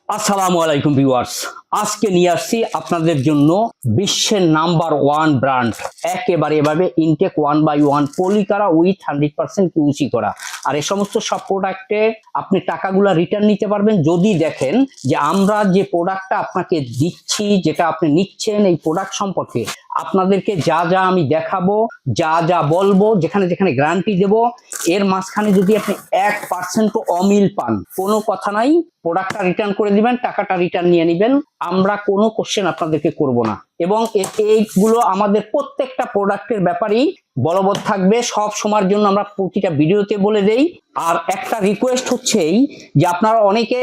আসসালামু আলাইকুম ভিউয়ার্স। আজকে নিয়ে আসছি আপনাদের জন্য বিশ্বের নাম্বার ওয়ান ব্র্যান্ড, একেবারে এভাবে ইনটেক 1/1 পলি করা উইথ 100% কিউসি করা। আর এই সমস্ত সব প্রোডাক্টে আপনি টাকাগুলো রিটার্ন নিতে পারবেন যদি দেখেন যে আমরা যে প্রোডাক্টটা আপনাকে দিচ্ছি, যেটা আপনি নিচ্ছেন, এই প্রোডাক্ট সম্পর্কে আপনাদেরকে যা যা আমি দেখাবো, যা যা বলবো, যেখানে যেখানে গ্যারান্টি দেব, এর মাঝখানে যদি আপনি 1% অমিল পান, কোনো কথা নাই, প্রোডাক্টটা রিটার্ন করে দিবেন, টাকাটা রিটার্ন নিয়ে নেবেন। আমরা কোনো কোশ্চেন আপনাদেরকে করব না। এবং এইগুলো আমাদের প্রত্যেকটা প্রোডাক্টের ব্যাপারেই বলবৎ থাকবে, সব সময়ের জন্য আমরা প্রতিটা ভিডিওতে বলে দেই। আর একটা রিকোয়েস্ট হচ্ছে এই যে আপনারা অনেকে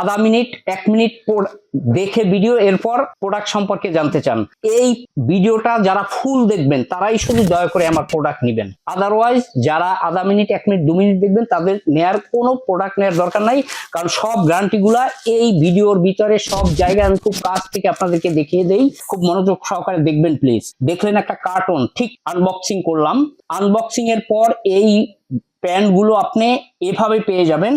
আধা মিনিট 1 মিনিট দেখে ভিডিও এরপর প্রোডাক্ট সম্পর্কে জানতে চান। এই ভিডিওটা যারা ফুল দেখবেন তারাই শুধু দয়া করে আমার প্রোডাক্ট নেবেন। আদারওয়াইজ যারা আধা মিনিট 1 মিনিট 2 মিনিট দেখবেন তাদের নেয়ার কোনো প্রোডাক্ট নেওয়ার দরকার নাই, কারণ সব গ্যারান্টিগুলা এই ভিডিওর ভিতরে সব জায়গায় আমি খুব কাছ থেকে আপনাদেরকে দেখিয়ে দেই। খুব মনোযোগ সহকারে দেখবেন প্লিজ। দেখলেন একটা কার্টন, ঠিক আনবক্সিং করলাম। আনবক্সিং এর পর এই প্যান্টগুলো আপনি এভাবে পেয়ে যাবেন,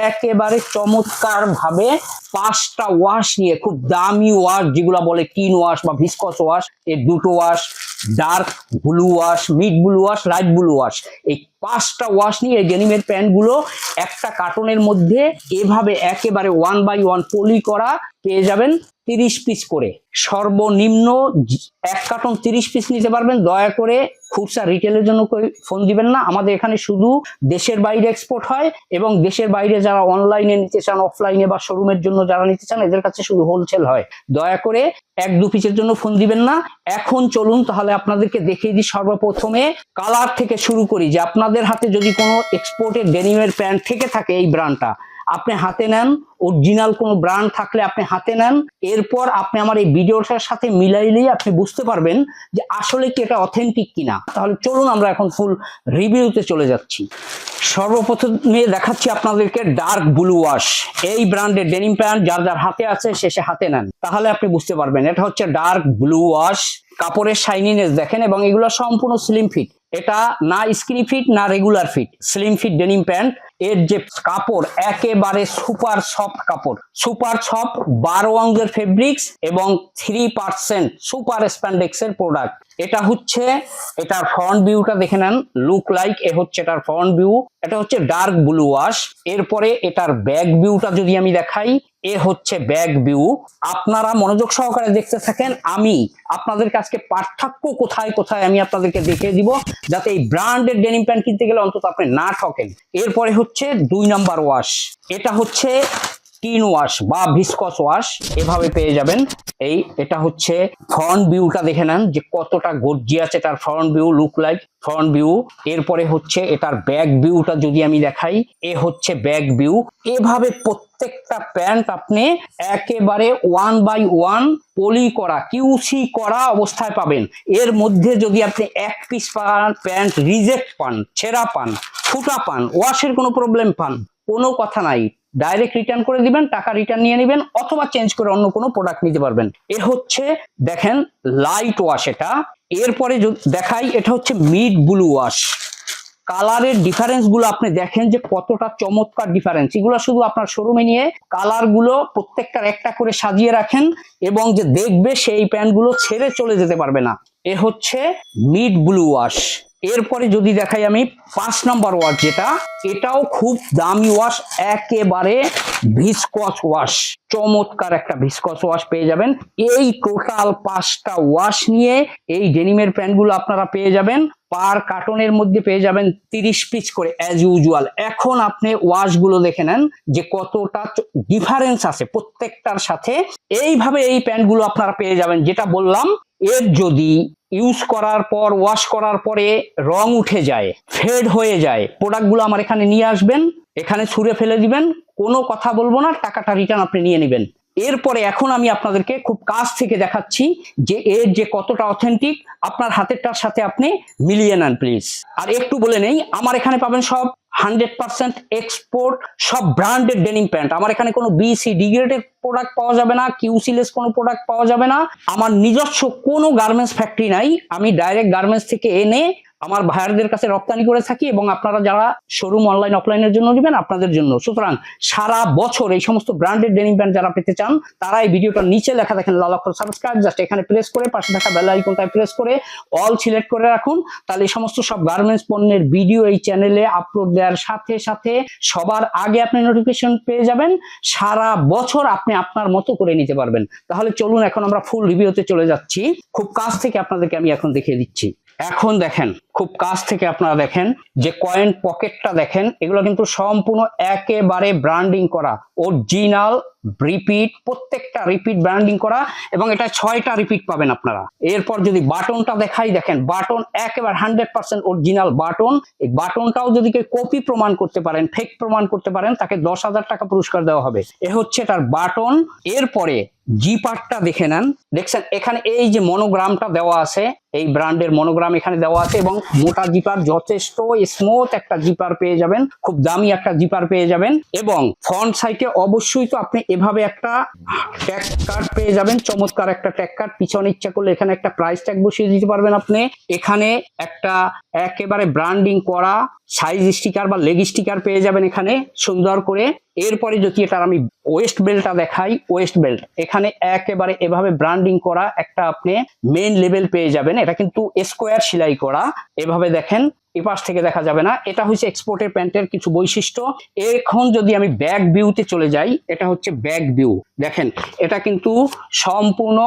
একেবারে চমৎকার ভাবে 5টা ওয়াশ নিয়ে, খুব দামি ওয়াশ যেগুলো বলে টিন ওয়াশ বা ভিসকস ওয়াশ, এর 2টো wash, dark blue wash, mid blue wash, light blue wash, এই 5টা ওয়াশ নিয়ে এই ডেনিমের প্যান্টগুলো একটা কার্টনের মধ্যে এভাবে একেবারে 1/1 পলি করা পেয়ে যাবেন 30 পিস করে। সর্বনিম্ন এক কার্টন 30 পিস নিতে পারবেন। দয়া করে খুচরা রিটেলের জন্য ফোন দিবেন না, আমাদের এখানে শুধু দেশের বাইরে এক্সপোর্ট হয়, এবং দেশের বাইরে যারা অনলাইনে নিতে চান, অফলাইনে বা শোরুমের জন্য যারা নিতে চান, এদের কাছে শুধু হোলসেল হয়। দয়া করে 1-2 পিসের জন্য ফোন দিবেন না। এখন চলুন তাহলে আপনাদেরকে দেখিয়ে দিই। সর্বপ্রথমে কালার থেকে শুরু করি, যে আপনাদের হাতে যদি কোনো এক্সপোর্টের ডেনিমের প্যান্ট থেকে থাকে, এই ব্র্যান্ডটা আপনি হাতে নেন, অরিজিনাল কোনো ব্র্যান্ড থাকলে আপনি হাতে নেন। এরপর আপনি আমার এই ভিডিওটার সাথে মিলাইলেই আপনি বুঝতে পারবেন যে আসলে কি এটা অথেন্টিক কিনা। তাহলে চলুন আমরা এখন ফুল রিভিউতে চলে যাচ্ছি। সর্বপ্রথমে দেখাচ্ছি আপনাদেরকে ডার্ক ব্লু ওয়াশ, এই ব্র্যান্ডের ডেনিম প্যান্ট যার যার হাতে আছে সে হাতে নেন, তাহলে আপনি বুঝতে পারবেন। এটা হচ্ছে ডার্ক ব্লু ওয়াশ, কাপড়ের শাইনিনেস দেখেন, এবং এগুলো সম্পূর্ণ স্লিম ফিট। এটা না স্কিনি ফিট না regular fit, slim fit denim pant. এর যে কাপড় একেবারে সুপার সফট কাপড়, সুপার সফট 12 আউন্সের ফেব্রিক্স এবং 3% সুপার স্প্যান্ডেক্স এর প্রোডাক্ট। এটা হচ্ছে এটার ফ্রন্ট ভিউটা দেখে নেন, লুক লাইক এ হচ্ছে এটার ফ্রন্ট ভিউ। এটা হচ্ছে ডার্ক ব্লু ওয়াশ। এরপরে এটার ব্যাক ভিউটা যদি আমি দেখাই, এ হচ্ছে ব্যাক ভিউ। আপনারা মনোযোগ সহকারে দেখতে থাকেন, আমি আপনাদের কাছে পার্থক্য কোথায় কোথায় আমি আপনাদেরকে দেখিয়ে দিব, যাতে এই ব্র্যান্ডের ডেনিম প্যান্ট কিনতে গেলে অন্তত আপনি না ঠকেন। এরপরে হচ্ছে 2 নাম্বার ওয়াশ, এটা হচ্ছে টিন ওয়াশ বা ভিসকস ওয়াশ, এভাবে পেয়ে যাবেন। এটা হচ্ছে ফ্রন্ট ভিউটা দেখে নেন যে কতটা গর্জিয়াস এটার front view, look like front view. এরপরে হচ্ছে এটার ব্যাক ভিউটা যদি আমি দেখাই, এ হচ্ছে ব্যাক ভিউ। এভাবে প্রত্যেকটা প্যান্ট আপনি একেবারে 1/1 পলি করা, কিউসি করা অবস্থায় পাবেন। এর মধ্যে যদি আপনি 1 পিস পান, প্যান্ট রিজেক্ট পান, ছেঁড়া পান, ফুটা পান, ওয়াশের কোনো প্রবলেম পান, কোনো কথা নাই, ডাইরেক্ট রিটার্ন করে দিবেন, টাকা রিটার্ন নিয়ে নেবেন, অথবা চেঞ্জ করে অন্য কোনো প্রোডাক্ট নিতে পারবেন। এ হচ্ছে দেখেন লাইট ওয়াশ এটা। এরপরে দেখাই, এটা হচ্ছে মিড ব্লু ওয়াশ। কালারের ডিফারেন্স গুলো আপনি দেখেন যে কতটা চমৎকার ডিফারেন্স। এগুলো শুধু আপনার শোরুমে নিয়ে কালার গুলো প্রত্যেকটার একটা করে সাজিয়ে রাখেন, এবং যে দেখবে সেই প্যান্ট গুলো ছেড়ে চলে যেতে পারবে না। এ হচ্ছে মিড ব্লু ওয়াশ। এরপরে যদি দেখাই আমি 5 নাম্বার ওয়াশ, যেটা এটাও খুব দামি ওয়াশ, একেবারে ভিসকস ওয়াশ, চমৎকার একটা ভিসকস ওয়াশ পেয়ে যাবেন। এই টোটাল 5টা ওয়াশ নিয়ে এই ডেনিমের প্যান্টগুলো আপনারা পেয়ে যাবেন। পার কার্টনের মধ্যে পেয়ে যাবেন 30 পিস করে অ্যাজ ইউজুয়াল। এখন আপনি ওয়াশগুলো দেখে নেন যে কতটা ডিফারেন্স আছে প্রত্যেকটার সাথে। এইভাবে এই প্যান্টগুলো আপনারা পেয়ে যাবেন। যেটা বললাম, এর যদি ইউজ করার পর, ওয়াশ করার পরে রং উঠে যায়, ফেড হয়ে যায়, প্রোডাক্টগুলো আমার এখানে নিয়ে আসবেন, এখানে ছুঁড়ে ফেলে দিবেন, কোনো কথা বলবো না, টাকাটা রিটার্ন আপনি নিয়ে নেবেন। এরপরে এখন আমি আপনাদেরকে খুব কাছ থেকে দেখাচ্ছি যে এর যে কতটা অথেন্টিক, আপনার হাতেরটার সাথে আপনি মিলিয়ে নেন প্লিজ। আর একটু বলে নেই, আমার এখানে পাবেন সব 100% এক্সপোর্ট, সব ব্র্যান্ডেড ডেনিম প্যান্ট। আমার এখানে কোনো BC ডিগ্রেডেড প্রোডাক্ট পাওয়া যাবে না, কিউসিলেস কোনো প্রোডাক্ট পাওয়া যাবে না। আমার নিজস্ব কোনো গার্মেন্টস ফ্যাক্টরি নাই, আমি ডাইরেক্ট গার্মেন্টস থেকে এনে আমার ভাইয়ারদের কাছে রপ্তানি করে থাকি এবং আপনারা যারা শোরুম অনলাইন অফলাইনের জন্য নেবেন আপনাদের জন্য। সুতরাং সারা বছর এই সমস্ত ব্র্যান্ডেড ডেনিম প্যান্ট যারা পেতে চান তারা এই ভিডিওটার নিচে লেখা দেখেন লাল অক্ষর সাবস্ক্রাইব, জাস্ট এখানে প্রেস করে পাশে থাকা বেল আইকনটায় প্রেস করে অল সিলেক্ট করে রাখুন। তাহলে এই সমস্ত সব গার্মেন্টস পণ্যের ভিডিও এই চ্যানেলে আপলোড দেওয়ার সাথে সাথে সবার আগে আপনি নোটিফিকেশন পেয়ে যাবেন। সারা বছর আপনি আপনার মতো করে নিতে পারবেন। তাহলে চলুন এখন আমরা ফুল রিভিউতে চলে যাচ্ছি। খুব কাছ থেকে আপনাদেরকে আমি এখন দেখিয়ে দিচ্ছি। এখন দেখেন, খুব কাছ থেকে আপনারা দেখেন যে কয়েন পকেটটা দেখেন, এগুলো কিন্তু সম্পূর্ণ একেবারে ব্র্যান্ডিং করা, অরিজিনাল রিপিট, প্রত্যেকটা রিপিট ব্র্যান্ডিং করা এবং এটা 6টা রিপিট পাবেন আপনারা। এরপর যদি বাটনটা দেখাই, দেখেন বাটন একেবারে 100% অরিজিনাল বাটন। এই বাটনটাও যদি কেউ কপি প্রমাণ করতে পারেন, ফেক প্রমাণ করতে পারেন, তাকে 10,000 টাকা পুরস্কার দেওয়া হবে। এ হচ্ছে তার বাটন। এরপরে জিপারটা দেখে নেন, দেখছেন এখানে এই যে মনোগ্রামটা দেওয়া আছে, এই ব্র্যান্ডের মনোগ্রাম এখানে দেওয়া আছে এবং মোটা জিপার, যথেষ্ট স্মুথ একটা জিপার পেয়ে যাবেন, খুব দামি একটা জিপার পেয়ে যাবেন। এবং ফ্রন্ট সাইডে অবশ্যই তো আপনি এভাবে একটা ট্যাগ কার্ড পেয়ে যাবেন, চমৎকার একটা ট্যাগ কার্ড। পিছনে ইচ্ছা করলে এখানে একটা প্রাইস ট্যাগ বসিয়ে দিতে পারবেন আপনি। এখানে একটা একেবারে ব্র্যান্ডিং করা সাইজ স্টিকার বা লেগ স্টিকার পেয়ে যাবেন এখানে সুন্দর করে। এরপরে যদি এটার আমি ওয়েস্ট বেল্টটা দেখাই, ওয়েস্ট বেল্ট এখানে একেবারে এভাবে ব্র্যান্ডিং করা একটা আপনি মেইন লেভেল পেয়ে যাবেন। এটা কিন্তু স্কোয়ার সেলাই করা, এভাবে দেখেন, এপাশ থেকে দেখা যাবে না। এটা হচ্ছে এক্সপোর্টের প্যান্টের কিছু বৈশিষ্ট্য। এখন যদি আমি ব্যাক ভিউতে চলে যাই, এটা হচ্ছে ব্যাক ভিউ। দেখেন এটা কিন্তু সম্পূর্ণ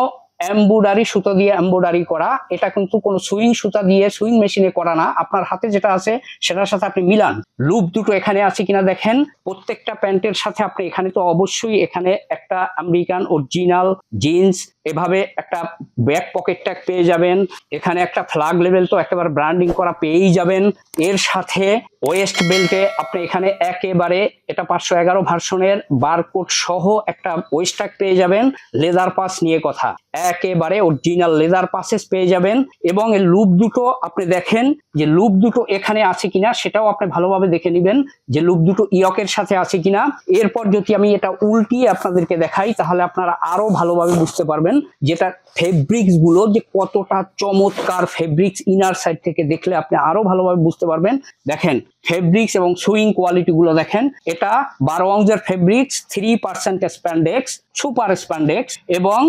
এমব্রয়ডারি সুতা দিয়ে এমব্রয়ডারি করা। এটা কিন্তু কোনো সুইং সুতা দিয়ে সুইং মেশিনে করা না, আপনার হাতে যেটা আছে সেটার সাথে আপনি মিলান। লুপ দুটো এখানে আছে কিনা দেখেন। প্রত্যেকটা প্যান্টের সাথে আপনি এখানে তো অবশ্যই এখানে একটা আমেরিকান অরিজিনাল জিন্স, এভাবে একটা ব্যাক পকেট ট্যাগ পেয়ে যাবেন। এখানে একটা ফ্ল্যাগ লেভেল তো একেবারে ব্র্যান্ডিং করা পেয়েই যাবেন। এর সাথে ওয়েস্ট বেল্টে আপনি এখানে একেবারে এটা 511 ভার্সনের বারকোড সহ একটা ওয়েস্ট ট্যাগ পেয়ে যাবেন। লেদার পাস নিয়ে কথা, একেবারে অরিজিনাল লেদার পাসেস পেয়ে যাবেন। এবং এই লুপ দুটো আপনি দেখেন যে লুপ দুটো এখানে আছে কিনা সেটাও আপনি ভালোভাবে দেখে নেবেন যে লুপ দুটো ইয়কের সাথে আছে কিনা। এরপর যদি আমি এটা উল্টিয়ে আপনাদেরকে দেখাই তাহলে আপনারা আরো ভালোভাবে বুঝতে পারবেন যেটা ফেব্রিক্স গুলো যে কতটা চমৎকার ফেব্রিক্স। ইনার সাইড থেকে দেখলে আপনি আরো ভালোভাবে বুঝতে পারবেন। দেখেন ফেব্রিক্স এবং সুইং কোয়ালিটি গুলো দেখেন, এটা 12 আউন্সের ফেব্রিক্স, 3% স্প্যান্ডেক্স, সুপার স্প্যান্ডেক্স। এবং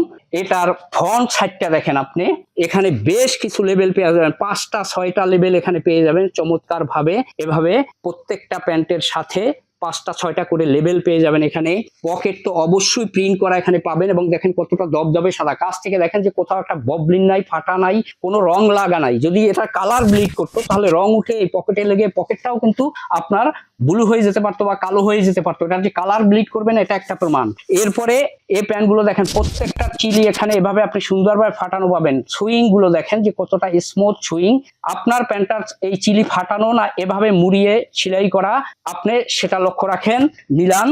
এটার ফ্রন্ট সাইডটা দেখেন আপনি, এখানে বেশ কিছু লেভেল পেয়ে যাবেন, 5টা 6টা লেভেল এখানে পেয়ে যাবেন চমৎকার ভাবে। এভাবে প্রত্যেকটা প্যান্টের সাথে 5টা 6টা করে লেভেল পেয়ে যাবেন। এখানে পকেট তো অবশ্যই প্রিন্ট করা এখানে পাবেন এবং দেখেন কতটা দবদবে সাদা। কাছ থেকে দেখেন যে কোথাও একটা ববলিন নাই, ফাটা নাই, কোনো রং লাগা নাই। যদি এটা কালার ব্লিড করতো তাহলে রং উঠে এই পকেটে লেগে পকেটটাও কিন্তু আপনার ব্লু হয়ে যেতে পারতো বা কালো হয়ে যেতে পারতো। এটা যে কালার ব্লিড করবেন এটা একটা প্রমাণ। এরপরে এই প্যান্ট গুলো দেখেন প্রত্যেকটা চিলি এখানে এভাবে আপনি সুন্দরভাবে ফাটানো পাবেন। সুইং গুলো দেখেন যে কতটা স্মুথ সুইং। আপনার প্যান্টার এই চিলি ফাটানো না এভাবে মুড়িয়ে সেলাই করা, আপনি সেটা লক্ষ্য রাখেন, মিলান।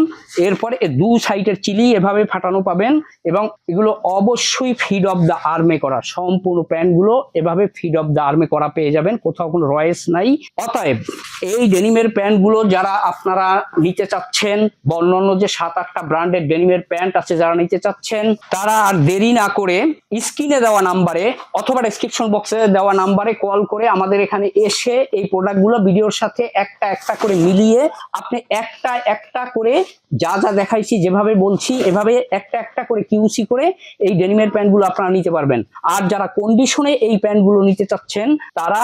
এরপরে দু সাইডের চিলি এভাবে ফাটানো পাবেন এবং এগুলো অবশ্যই ফিড অফ দ্য আর্মে করা। সম্পূর্ণ প্যান্ট গুলো এভাবে ফিড অফ দ্য আর্মে করা পেয়ে যাবেন, কোথাও কোনো রয়েস নাই। অতএব এই ডেনিমের প্যান্ট গুলো যারা আপনারা নিতে চাচ্ছেন বা অন্যান্য যে 7-8টা ব্র্যান্ডের ডেনিমের প্যান্ট আছে যারা নিতে চাচ্ছেন, তারা আর দেরি না করে স্ক্রিনে দেওয়া নাম্বারে অথবা ডেসক্রিপশন বক্সে দেওয়া নাম্বারে কল করে আমাদের এখানে এসে এই প্রোডাক্টগুলো ভিডিওর সাথে একটা একটা করে মিলিয়ে আপনি একটা একটা করে যা যা দেখাইছি যেভাবে বলছি এভাবে একটা একটা করে কিউসি করে এই ডেনিমের প্যান্টগুলো আপনারা নিতে পারবেন। আর যারা কন্ডিশনে এই প্যান্টগুলো নিতে চাচ্ছেন তারা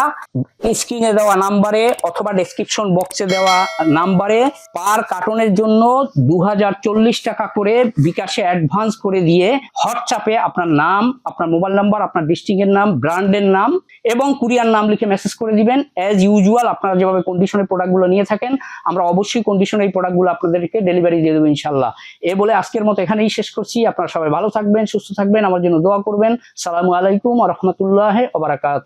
স্ক্রিনে দেওয়া নাম্বারে অথবা ডেসক্রিপশন বক্সে দেওয়া নাম্বারে পার কার্টনের জন্য 2040 টাকা করে বিকাশে অ্যাডভান্স করে দিয়ে হোয়াটসঅ্যাপে আপনার নাম, আপনার মোবাইল নাম্বার, আপনার ডিস্ট্রিক্টের নাম, ব্র্যান্ডের নাম এবং কুরিয়ার নাম লিখে মেসেজ করে দিবেন। অ্যাজ ইউজুয়াল আপনারা যেভাবে কন্ডিশনের প্রোডাক্টগুলো নিয়ে থাকেন আমরা অবশ্যই কন্ডিশনে এই প্রোডাক্টগুলো আপনাদেরকে ডেলিভারি দিয়ে দেবো ইনশাল্লাহ। এ বলে আজকের মতো এখানেই শেষ করছি। আপনারা সবাই ভালো থাকবেন, সুস্থ থাকবেন, আমার জন্য দোয়া করবেন। সালামু আলাইকুম ওয়া রাহমাতুল্লাহি ওয়া বারাকাতুহু।